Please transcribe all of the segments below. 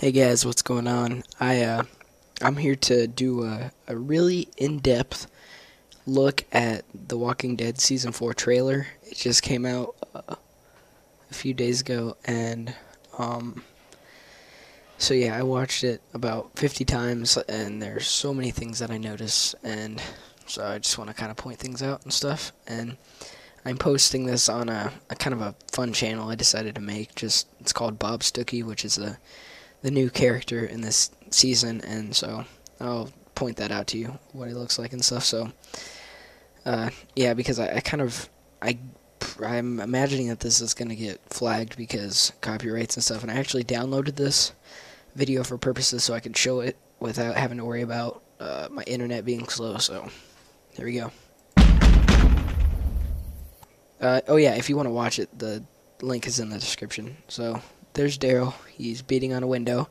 Hey guys, what's going on? I'm here to do a really in-depth look at The Walking Dead Season 4 trailer. It just came out a few days ago, and so yeah, I watched it about 50 times, and there's so many things that I noticed, and so I just want to kind of point things out and stuff. And I'm posting this on a kind of a fun channel I decided to make. It's called Bob Stookie, which is the new character in this season, and so I'll point that out to you, what he looks like and stuff. So yeah, because I'm imagining that this is gonna get flagged because copyrights and stuff, and I actually downloaded this video for purposes so I could show it without having to worry about my internet being slow. So there we go. Oh yeah, if you want to watch it, the link is in the description. So there's Daryl. He's beating on a window.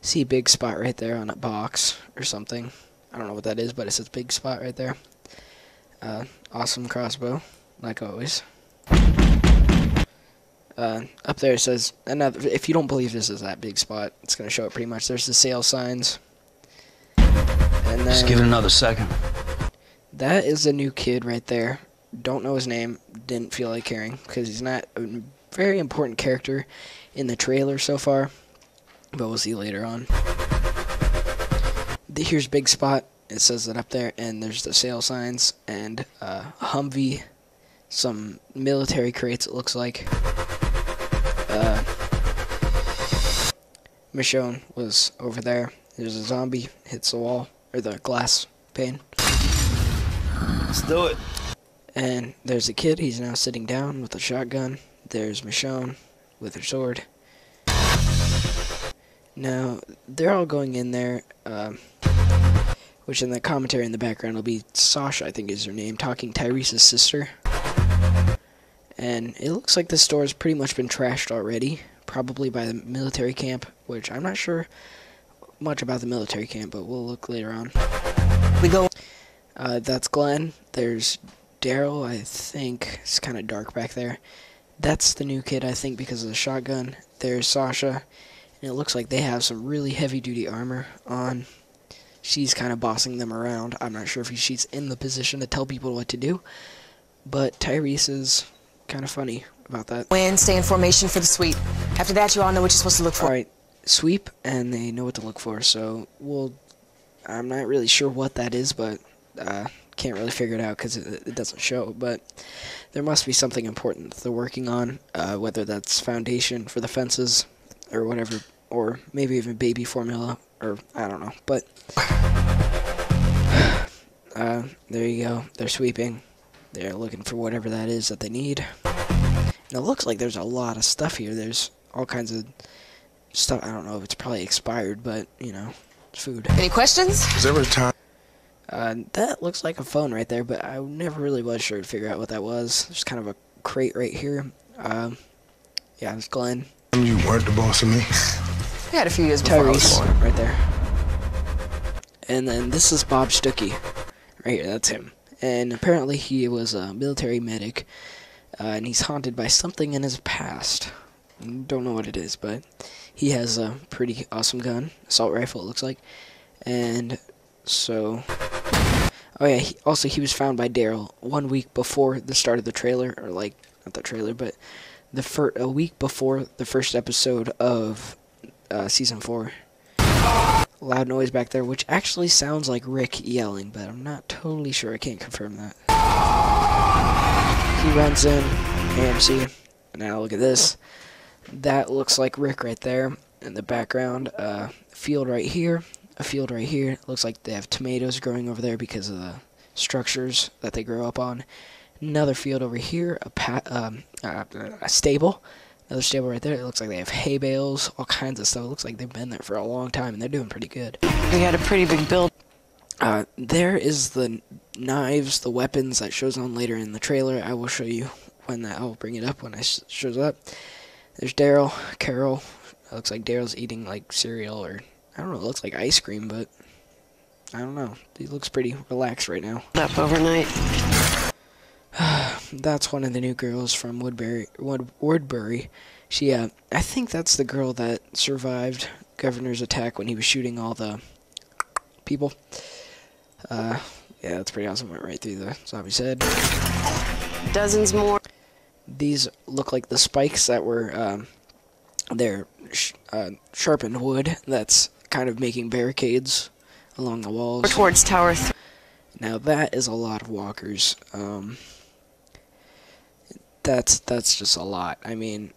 See a big spot right there on a box or something. I don't know what that is, but it says big spot right there. Awesome crossbow, like always. Up there it says another. If you don't believe this is that big spot, it's gonna show it pretty much. There's the sale signs. And then just give it another second. That is a new kid right there. Don't know his name. Didn't feel like caring because he's not a very important character in the trailer so far, but we'll see later on. Here's big spot. It says it up there, and there's the sale signs and Humvee, some military crates. It looks like. Michonne was over there. There's a zombie hits the wall or the glass pane. Let's do it. And there's a kid. He's now sitting down with a shotgun. There's Michonne with her sword. Now, they're all going in there, which in the commentary in the background will be Sasha, I think is her name, talking Tyrese's sister. And it looks like the store has pretty much been trashed already, probably by the military camp, which I'm not sure much about the military camp, but we'll look later on. We go. That's Glenn. There's Daryl, I think. It's kind of dark back there. That's the new kid, I think, because of the shotgun. There's Sasha, and it looks like they have some really heavy-duty armor on. She's kind of bossing them around. I'm not sure if she's in the position to tell people what to do, but Tyrese is kind of funny about that. When stay in formation for the sweep. After that, you all know what you're supposed to look for. Alright, sweep, and they know what to look for, so I'm not really sure what that is, but can't really figure it out because it doesn't show, but there must be something important they're working on, whether that's foundation for the fences or whatever, or maybe even baby formula, or I don't know, but there you go. They're sweeping. They're looking for whatever that is that they need. And it looks like there's a lot of stuff here. There's all kinds of stuff. I don't know if it's probably expired, but, you know, it's food. Any questions? Is there a time? That looks like a phone right there, but I never really was sure to figure out what that was. There's kind of a crate right here. Yeah, it's Glenn. You weren't the boss of me. We had a few years before I was born. Tyrese, right there. And then this is Bob Stookie. Right here, that's him. And apparently he was a military medic, and he's haunted by something in his past. Don't know what it is, but he has a pretty awesome gun. Assault rifle, it looks like. And so... Oh yeah, he was found by Daryl 1 week before the start of the trailer, or like, not the trailer, but a week before the first episode of Season 4. Loud noise back there, which actually sounds like Rick yelling, but I'm not totally sure. I can't confirm that. He runs in, AMC. Now look at this. That looks like Rick right there in the background. Field right here. A field right here. It looks like they have tomatoes growing over there because of the structures that they grow up on. Another field over here. A stable. Another stable right there. It looks like they have hay bales, all kinds of stuff. It looks like they've been there for a long time, and they're doing pretty good. We had a pretty big build. There is the knives, the weapons that shows on later in the trailer. I will show you when I'll bring it up when it shows up. There's Daryl, Carol. It looks like Daryl's eating like cereal, or I don't know. It looks like ice cream, but I don't know. He looks pretty relaxed right now. Up overnight. That's one of the new girls from Woodbury. She, I think that's the girl that survived governor's attack when he was shooting all the people. Yeah, that's pretty awesome. Went right through the zombie's head. Dozens more. These look like the spikes that were, they're sharpened wood that's kind of making barricades along the walls. Towards Tower 3. Now that is a lot of walkers. That's just a lot. I mean,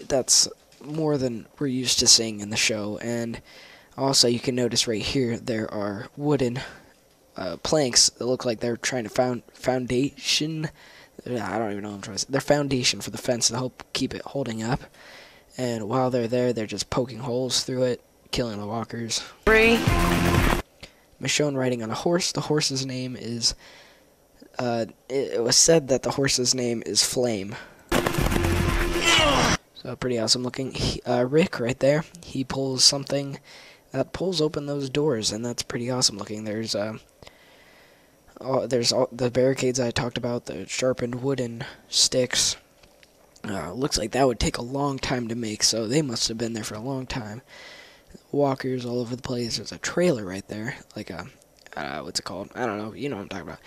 that's more than we're used to seeing in the show. And also, you can notice right here there are wooden planks that look like they're trying to foundation. I don't even know what I'm trying to say. They're foundation for the fence to help keep it holding up. And while they're there, they're just poking holes through it, killing the walkers. 3. Michonne riding on a horse. The horse's name is, it was said that the horse's name is Flame. So pretty awesome looking. Rick right there, he pulls something that pulls open those doors, and that's pretty awesome looking. There's all the barricades I talked about, the sharpened wooden sticks. Looks like that would take a long time to make, so they must have been there for a long time. Walkers all over the place. There's a trailer right there, like a, what's it called? I don't know. You know what I'm talking about.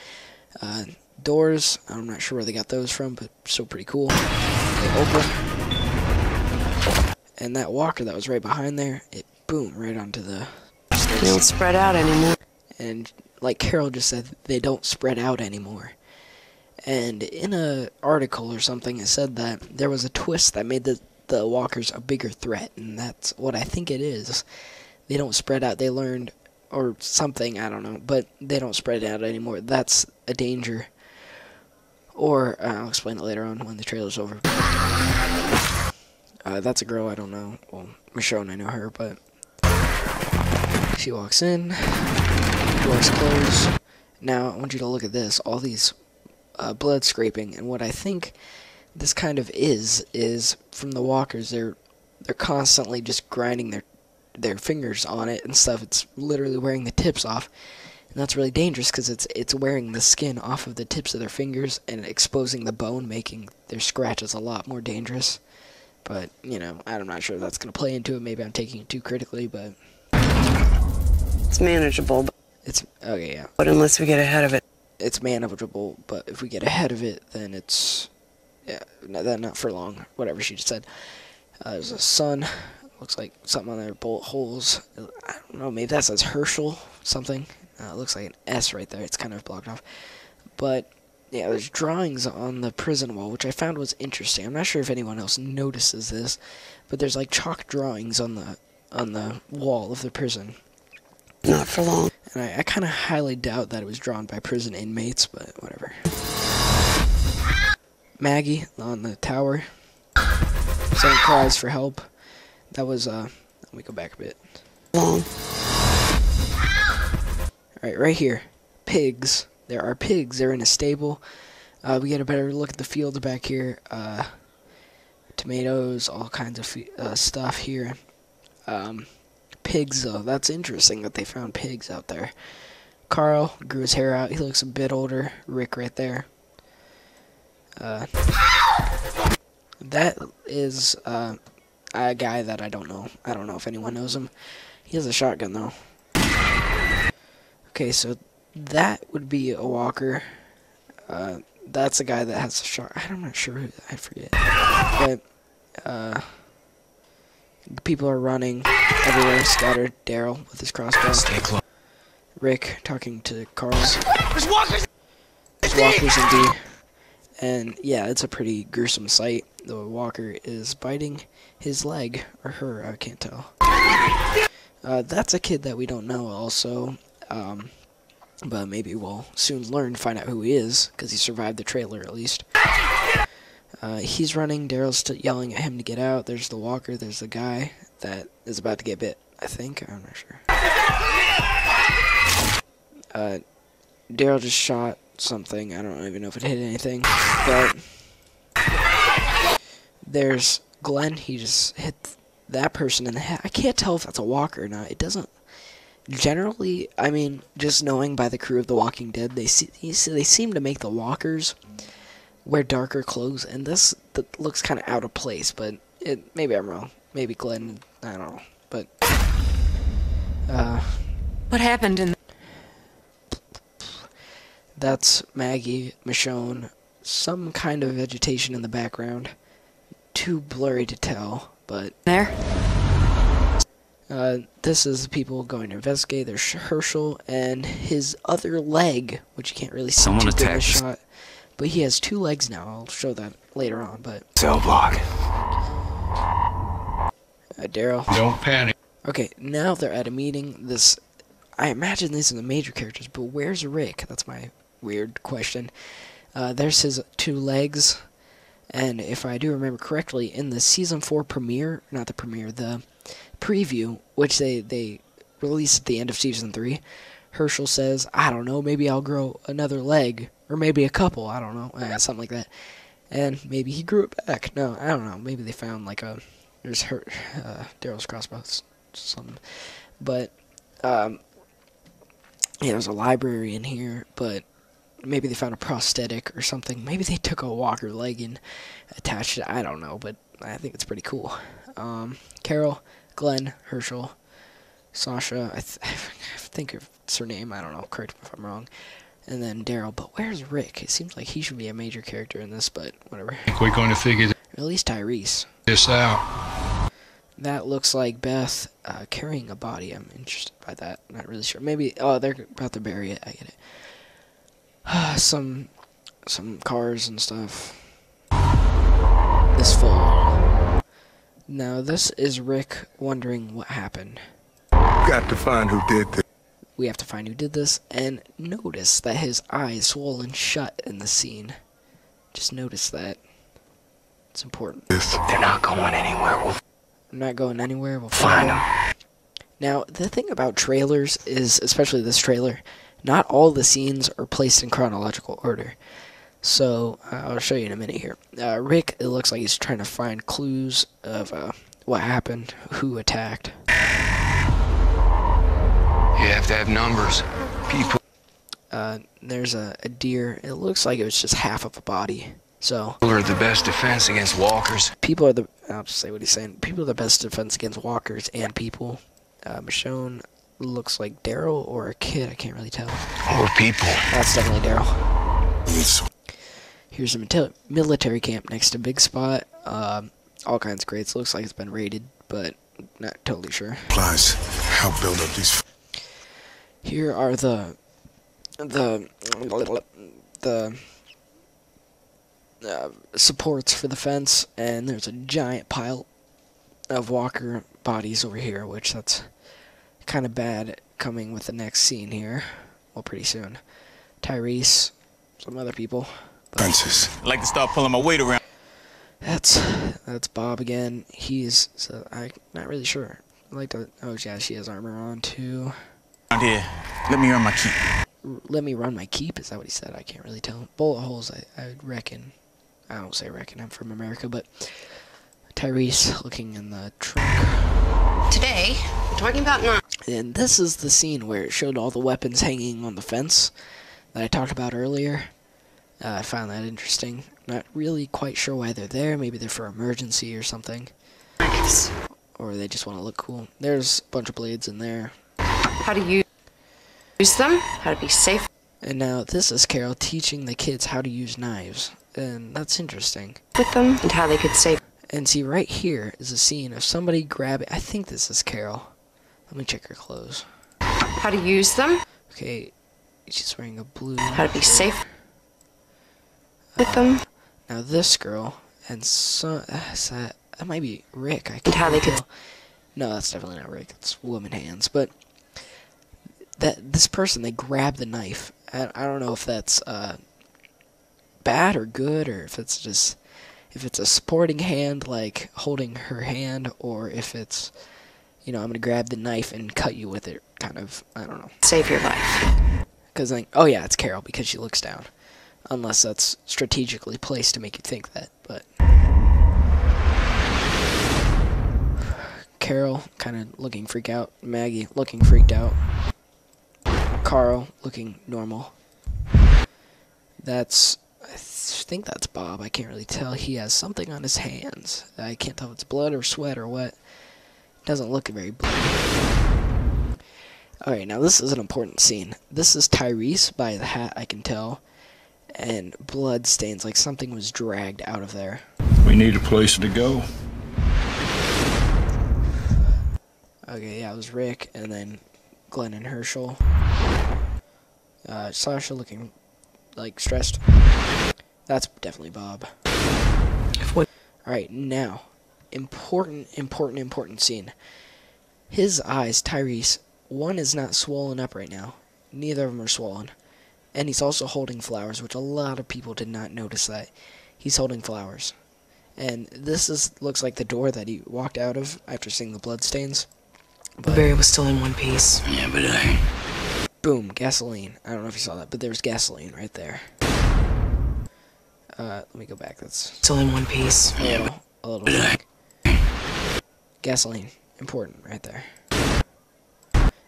Doors. I'm not sure where they got those from, but still pretty cool. They open, and that walker that was right behind there, it boom right onto the stairs. They don't spread out anymore. And like Carol just said, they don't spread out anymore. And in a article or something, it said that there was a twist that made the walkers a bigger threat, and that's what I think it is. They don't spread out. They learned, or something, I don't know, but they don't spread out anymore. That's a danger. Or, I'll explain it later on when the trailer's over. That's a girl, I don't know. Well, Michonne, I know her, but she walks in, doors close. Now, I want you to look at this. All these blood scraping, and what I think this kind of is from the walkers, they're constantly just grinding their fingers on it and stuff. It's literally wearing the tips off, and that's really dangerous because it's wearing the skin off of the tips of their fingers and exposing the bone, making their scratches a lot more dangerous. But, you know, I'm not sure if that's going to play into it. Maybe I'm taking it too critically, but It's manageable. it's okay, yeah. But unless we get ahead of it. It's manageable, but if we get ahead of it, then it's, yeah, not for long. Whatever she just said. There's a sun. Looks like something on their bullet holes. I don't know, maybe that says Herschel, something. It looks like an S right there. It's kind of blocked off. But, yeah, there's drawings on the prison wall, which I found was interesting. I'm not sure if anyone else notices this, but there's like chalk drawings on the wall of the prison. Not for long. And I kind of highly doubt that it was drawn by prison inmates, but whatever. Maggie on the tower, saying cries for help. That was, let me go back a bit. Long. Alright, right here. Pigs. There are pigs. They're in a stable. We get a better look at the fields back here. Tomatoes, all kinds of stuff here. Pigs, though. That's interesting that they found pigs out there. Carl grew his hair out. He looks a bit older. Rick right there. That is a guy that I don't know. I don't know if anyone knows him. He has a shotgun, though. Okay, so that would be a walker. That's a guy that has a shot. I'm not sure who. I forget. But people are running everywhere, scattered. Daryl with his crossbow. Rick talking to Carl. There's walkers! There's walkers indeed. And yeah, it's a pretty gruesome sight. The walker is biting his leg, or her, I can't tell. That's a kid that we don't know also. But maybe we'll soon learn, find out who he is, because he survived the trailer at least. He's running, Daryl's yelling at him to get out. There's the walker, there's the guy that is about to get bit, I think. I'm not sure. Daryl just shot something. I don't even know if it hit anything. But there's Glenn. He just hit that person in the head. I can't tell if that's a walker or not. It doesn't. Generally, I mean, just knowing by the crew of The Walking Dead, they seem to make the walkers wear darker clothes, and this looks kind of out of place. But maybe I'm wrong. Maybe Glenn. I don't know. but What happened in that's Maggie, Michonne, some kind of vegetation in the background. Too blurry to tell, but there? this is the people going to investigate. There's Herschel and his other leg, which you can't really see Someone too good in the attacked us. shot. But he has 2 legs now. I'll show that later on. But Cell block. Daryl. Don't panic. Okay, now they're at a meeting. I imagine these are the major characters, but where's Rick? That's my weird question. There's his 2 legs, and if I do remember correctly, in the season 4 premiere, not the premiere, the preview, which they released at the end of season 3, Herschel says, I don't know, maybe I'll grow another leg, or maybe a couple, I don't know, something like that. And maybe he grew it back. No, I don't know. Maybe they found like there's Daryl's crossbows, something. But yeah, there's a library in here, but maybe they found a prosthetic or something. Maybe they took a walker leg and attached it. I don't know, but I think it's pretty cool. Carol, Glenn, Herschel, Sasha, I think it's her name. I don't know. Correct me if I'm wrong. And then Daryl. But where's Rick? It seems like he should be a major character in this, but whatever. Think we're going to figure Or at least Tyrese. this out. That looks like Beth carrying a body. I'm interested by that. Not really sure. Maybe. Oh, they're about to bury it. I get it. Some cars and stuff. This full. Now this is Rick wondering what happened. Got to find who did this. We have to find who did this, and notice that his eyes swollen shut in the scene. Just notice that. It's important. They're not going anywhere. I'm not going anywhere. We'll find them. Now, the thing about trailers is, especially this trailer, not all the scenes are placed in chronological order. So, I'll show you in a minute here. Rick, it looks like he's trying to find clues of what happened, who attacked. You have to have numbers. People. There's a deer. It looks like it was just half of a body. So, Are the best defense against walkers. people are the... I'll just say what he's saying. People are the best defense against walkers and people. Michonne looks like Daryl or a kid. I can't really tell. Or people. That's definitely Daryl. Here's a military camp next to Big Spot. All kinds of crates. Looks like it's been raided, but not totally sure. Supplies. Help build up these. Here are the supports for the fence, and there's a giant pile of walker bodies over here, which that's kind of bad coming with the next scene here. Well, pretty soon. Tyrese, some other people. Fences. I'd like to start pulling my weight around That's Bob again. I'm not really sure. I like to. Oh yeah, she has armor on too. here. Let me earn my keep. Let me run my keep. Is that what he said? I can't really tell. Bullet holes. I would reckon. I don't say reckon. I'm from America, but Tyrese looking in the trunk. Today, we're talking about not. And this is the scene where it showed all the weapons hanging on the fence that I talked about earlier. I found that interesting. Not really quite sure why they're there. Maybe they're for emergency or something. Or they just want to look cool. There's a bunch of blades in there. How to use them, how to be safe. And now this is Carol teaching the kids how to use knives. And that's interesting. With them, and how they could save. And see, right here is a scene of somebody grabbing... I think this is Carol. Let me check her clothes. How to use them, Okay, she's wearing a blue... how to be safe with them, Now this girl, and that might be Rick. I and can't how they could. tell. No, that's definitely not Rick. It's woman hands. But this person, they grab the knife. I don't know if that's bad or good, or if it's just a supporting hand, like holding her hand, or if it's, I'm gonna grab the knife and cut you with it. Kind of, I don't know. Save your life. Because oh yeah, it's Carol because she looks down. Unless that's strategically placed to make you think that, but... Carol, kind of looking freaked out. Maggie, looking freaked out. Carl, looking normal. I think that's Bob. I can't really tell. He has something on his hands. I can't tell if it's blood or sweat or what. Doesn't look very bloody. Alright, now this is an important scene. This is Tyrese by the hat, I can tell. And blood stains, like something was dragged out of there. We need a place to go. Okay, yeah, it was Rick, and then Glenn and Herschel. Sasha looking, like, stressed. That's definitely Bob. Alright, now, important scene. His eyes, Tyrese, one is not swollen up right now. Neither of them are swollen. And he's also holding flowers, which a lot of people did not notice that. He's holding flowers. And this looks like the door that he walked out of after seeing the bloodstains. Barry was still in one piece. Yeah, but Boom, gasoline. I don't know if you saw that, but there's gasoline right there. Let me go back. That's Still in one piece. a little bit. Gasoline. Important right there.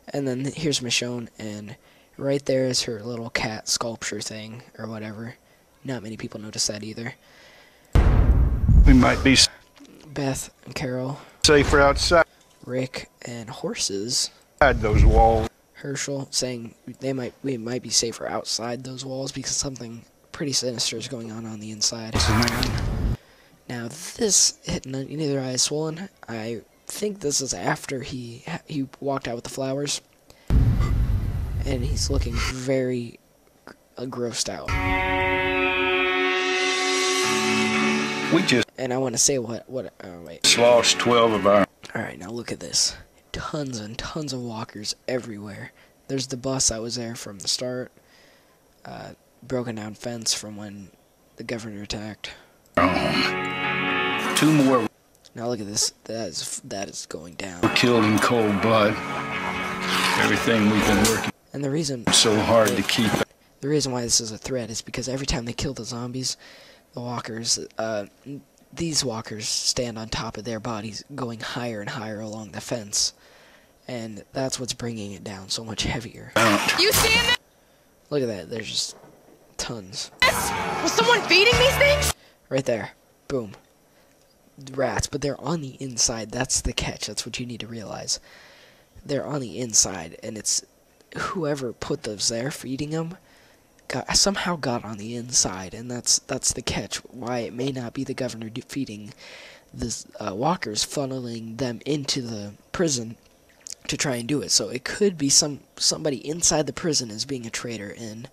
And then here's Michonne, and right there is her little cat sculpture thing, or whatever. Not many people notice that either. We might be Beth and Carol, safer outside Rick, and horses. those walls. Herschel saying we might be safer outside those walls because something pretty sinister is going on the inside. Now this neither eye is swollen. I think this is after he walked out with the flowers, and he's looking very grossed out. We just And I want to say what wait. lost 12 of our. Alright, now look at this. Tons and tons of walkers everywhere. There's the bus that was there from the start. Broken down fence from when the governor attacked. Two more Now look at this. That is going down. were killed in cold blood. Everything we've been working And the reason so hard to keep. the reason why this is a threat is because every time they kill the zombies, the walkers, these walkers stand on top of their bodies, going higher and higher along the fence. And that's what's bringing it down so much heavier. You seeing this? Look at that. There's just tons. Was someone feeding these things? Right there. Boom. Rats, but they're on the inside. That's the catch. That's what you need to realize. They're on the inside, and it's whoever put those there, feeding them, somehow got on the inside, and that's the catch. Why it may not be the governor feeding the walkers, funneling them into the prison to try and do it. So it could be somebody inside the prison is being a traitor, and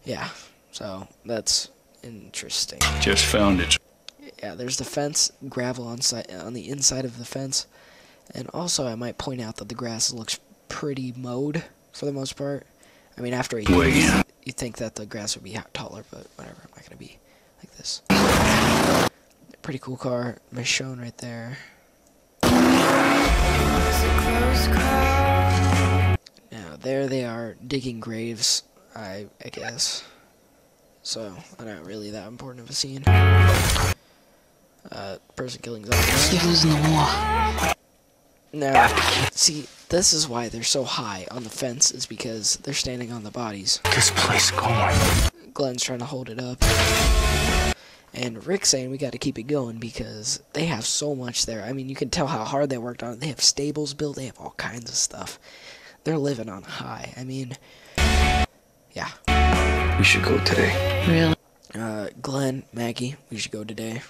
yeah. So that's interesting. Just found it. Yeah, there's the fence, gravel on the inside of the fence, and also I might point out that the grass looks pretty mowed for the most part. I mean, after you think that the grass would be taller, but whatever. I'm not gonna be like this. Pretty cool car, Michonne right there. Now there they are digging graves, I guess. So not really that important of a scene. Person killing zombies. You're losing the war. Now, see, this is why they're so high on the fence, is because they're standing on the bodies. this place going. Glenn's trying to hold it up. And Rick's saying we gotta keep it going because they have so much there. I mean, you can tell how hard they worked on it. They have stables built, they have all kinds of stuff. They're living on high. I mean, yeah. We should go today. Really? Glenn, Maggie, we should go today.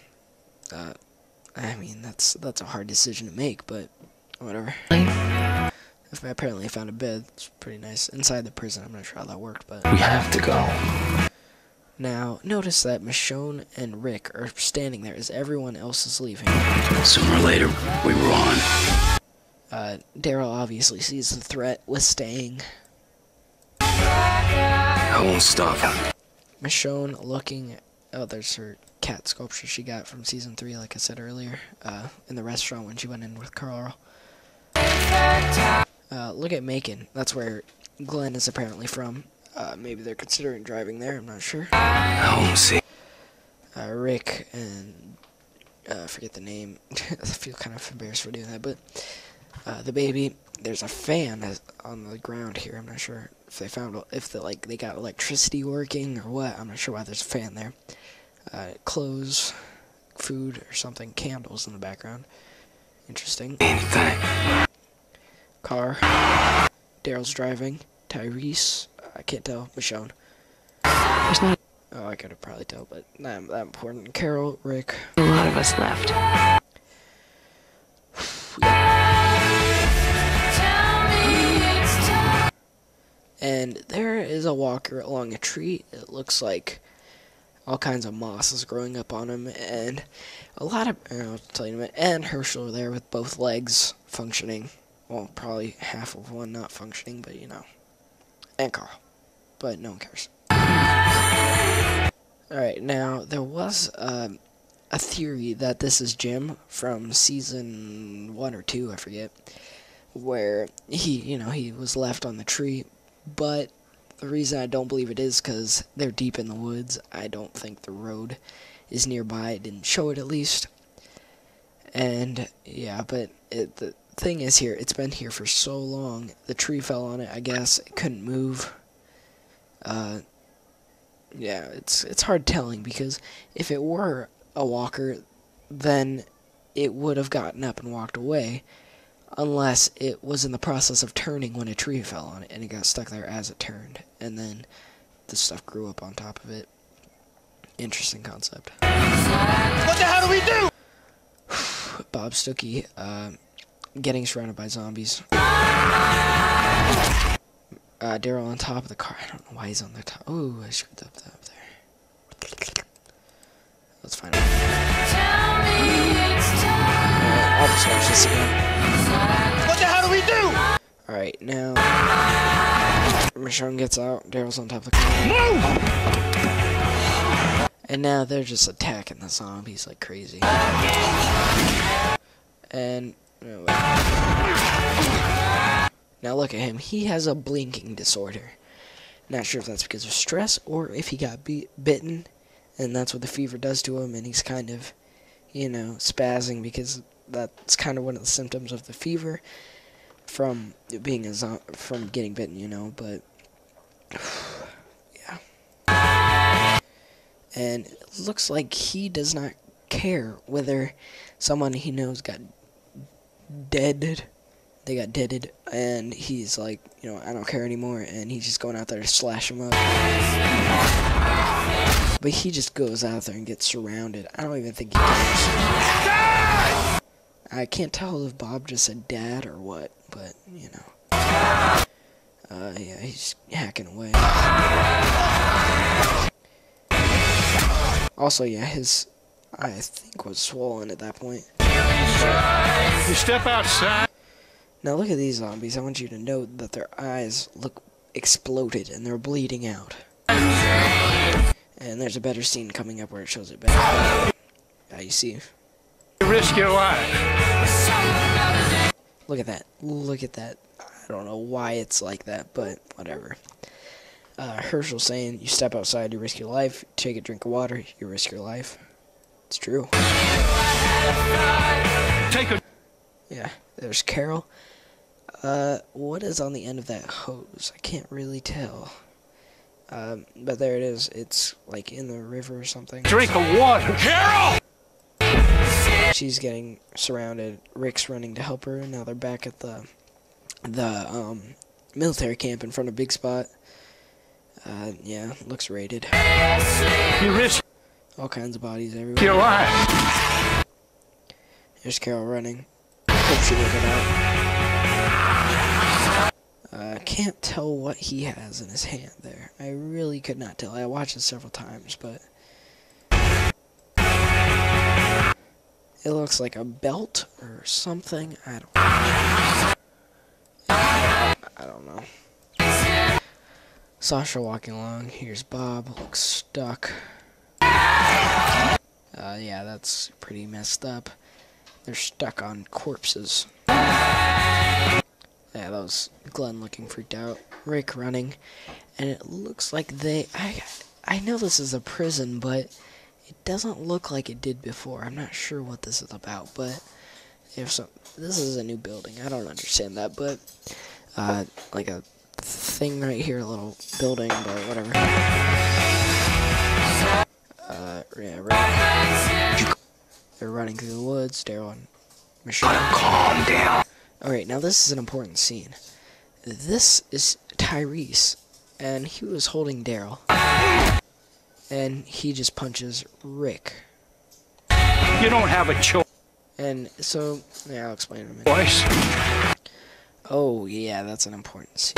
I mean, that's a hard decision to make, but whatever. Apparently I found a bed. It's pretty nice. Inside the prison. I'm not sure how that worked, but... We have to go. Now, notice that Michonne and Rick are standing there as everyone else is leaving. Sooner or later, we were on. Daryl obviously sees the threat with staying. I won't stop him. Michonne looking... Oh, there's her cat sculpture she got from Season 3, like I said earlier, in the restaurant when she went in with Carl. Look at Macon. That's where Glenn is apparently from. Maybe they're considering driving there, I'm not sure. I won't see. Rick and... I forget the name. I feel kind of embarrassed for doing that, but... the baby, there's a fan on the ground here. I'm not sure if they found... If they got electricity working or what. I'm not sure why there's a fan there. Clothes, food or something, candles in the background. Interesting. Anything. Car. Daryl's driving. Tyrese. I can't tell. Michonne. There's not Oh, I could have probably tell, but not that important. Carol, Rick. a lot of us left. And there is a walker along a tree. It looks like all kinds of moss is growing up on him, and a lot of, I'll tell you in a minute, and Herschel are there with both legs functioning. Well, probably half of one not functioning, but you know. And Carl. But no one cares. Alright, now, there was a theory that this is Jim from season 1 or 2, I forget, where he was left on the tree, but the reason I don't believe it is because they're deep in the woods. I don't think the road is nearby. It didn't show it, at least. And, yeah, but the thing is here, it's been here for so long. The tree fell on it, I guess. It couldn't move. Yeah, it's hard telling, because if it were a walker, then it would have gotten up and walked away, unless it was in the process of turning when a tree fell on it, and it got stuck there as it turned, and then the stuff grew up on top of it. Interesting concept. What the hell do we do? Bob Stuckey, getting surrounded by zombies. Daryl on top of the car. I don't know why he's on the top. Ooh, I screwed up there. Let's find out. I'll just watch this again. What the hell do we do? Alright, now Michonne gets out, Daryl's on top of the car. And now they're just attacking the zombies like crazy. And now look at him. He has a blinking disorder. Not sure if that's because of stress or if he got bitten, and that's what the fever does to him, and he's kind of, spazzing, because that's kind of one of the symptoms of the fever from being from getting bitten, but yeah. And it looks like he does not care whether someone he knows got deaded. They got deaded, and he's like, I don't care anymore, and he's just going out there to slash them up. But he just goes out there and gets surrounded. I don't even think he cares. I can't tell if Bob just said dad or what, but, yeah, he's hacking away. Also, yeah, his eye, I think, was swollen at that point. You step outside. Now look at these zombies. I want you to note that their eyes look exploded and they're bleeding out. And there's a better scene coming up where it shows it better. You see. You risk your life. Look at that. Look at that. I don't know why it's like that, but whatever. Herschel saying, you step outside, you risk your life. Take a drink of water, you risk your life. It's true. Take a... Yeah, there's Carol. What is on the end of that hose? I can't really tell. But there it is. It's like in the river or something. drink of water. Carol! She's getting surrounded. Rick's running to help her. Now they're back at the military camp in front of Big Spot. Yeah, looks raided. You risk All kinds of bodies everywhere. your life. There's Carol running. Hope she will get out. Can't tell what he has in his hand there. I really could not tell. I watched it several times, but it looks like a belt or something. I don't know. Sasha walking along. Here's Bob. Looks stuck. Yeah, that's pretty messed up. They're stuck on corpses. Yeah, that was Glenn looking freaked out. Rick running. And it looks like I know this is a prison, but it doesn't look like it did before. I'm not sure what this is about, but this is a new building. I don't understand that, but like a thing right here, a little building, but whatever. Yeah, right. They're running through the woods. Daryl and Michonne. Calm down. Alright, now this is an important scene. This is Tyrese, and he was holding Daryl. And he just punches Rick. You don't have a choice. And so, yeah, I'll explain in a minute. Oh, yeah, that's an important scene.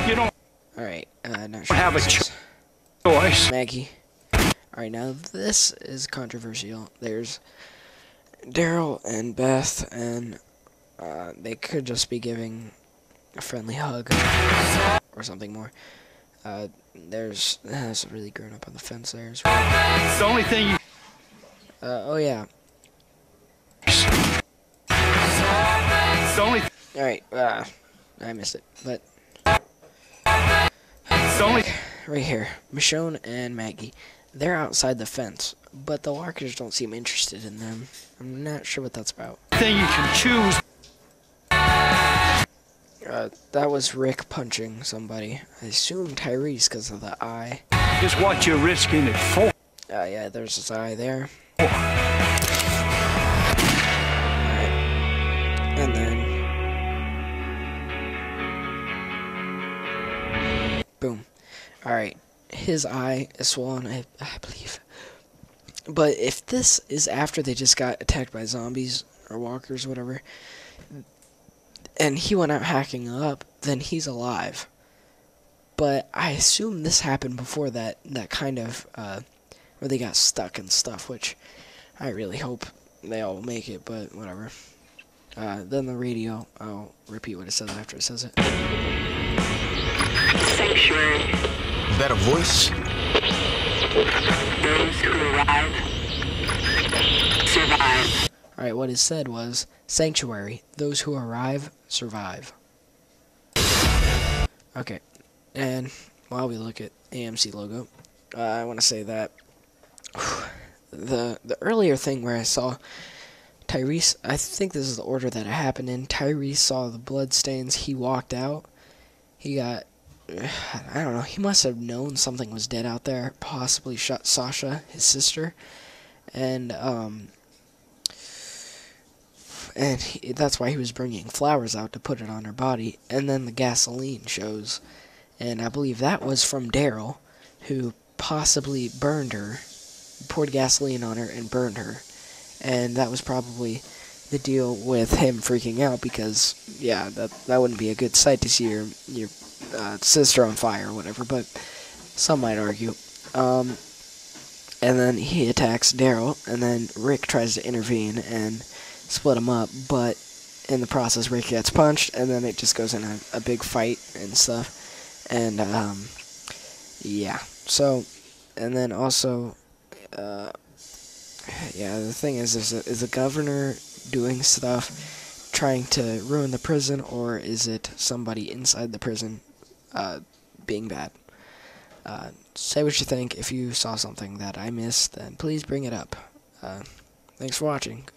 You don't Alright, not sure. have a choice. Maggie. Alright, now this is controversial. There's Daryl and Beth, and they could just be giving a friendly hug or something more. There's really grown up on the fence there as well. It's the only thing you... Oh yeah. It's the only... Alright, I missed it, but It's the only right here, Michonne and Maggie, they're outside the fence, but the walkers don't seem interested in them. I'm not sure what that's about. thing you can choose. That was Rick punching somebody. I assume Tyrese because of the eye. Is what you're risking it for. Yeah, there's his eye there. And then... boom. Alright, his eye is swollen, I believe. But if this is after they just got attacked by zombies, or walkers, whatever, and he went out hacking up, then he's alive. But I assume this happened before that kind of, where they got stuck and stuff, which I really hope they all make it, but whatever. Then the radio, I'll repeat what it says after it says it. Sanctuary. Is that a voice? Those who arrive survive. Alright, what it said was, Sanctuary, those who arrive, survive. Okay, and while we look at AMC logo, I want to say that the earlier thing where I saw Tyrese, I think this is the order that it happened in. Tyrese saw the blood stains, he walked out, he got, I don't know, he must have known something was dead out there, possibly shot Sasha, his sister, and that's why he was bringing flowers out to put it on her body. And then the gasoline shows, and I believe that was from Daryl, who possibly burned her, poured gasoline on her and burned her. And that was probably the deal with him freaking out, because yeah, that wouldn't be a good sight to see your sister on fire or whatever. But some might argue. And then he attacks Daryl, and then Rick tries to intervene and split them up, but in the process Rick gets punched, and then it just goes in a big fight and stuff. And yeah, so, and then also yeah, the thing is the governor doing stuff trying to ruin the prison, or is it somebody inside the prison being bad? Say what you think. If you saw something that I missed, then please bring it up. Thanks for watching.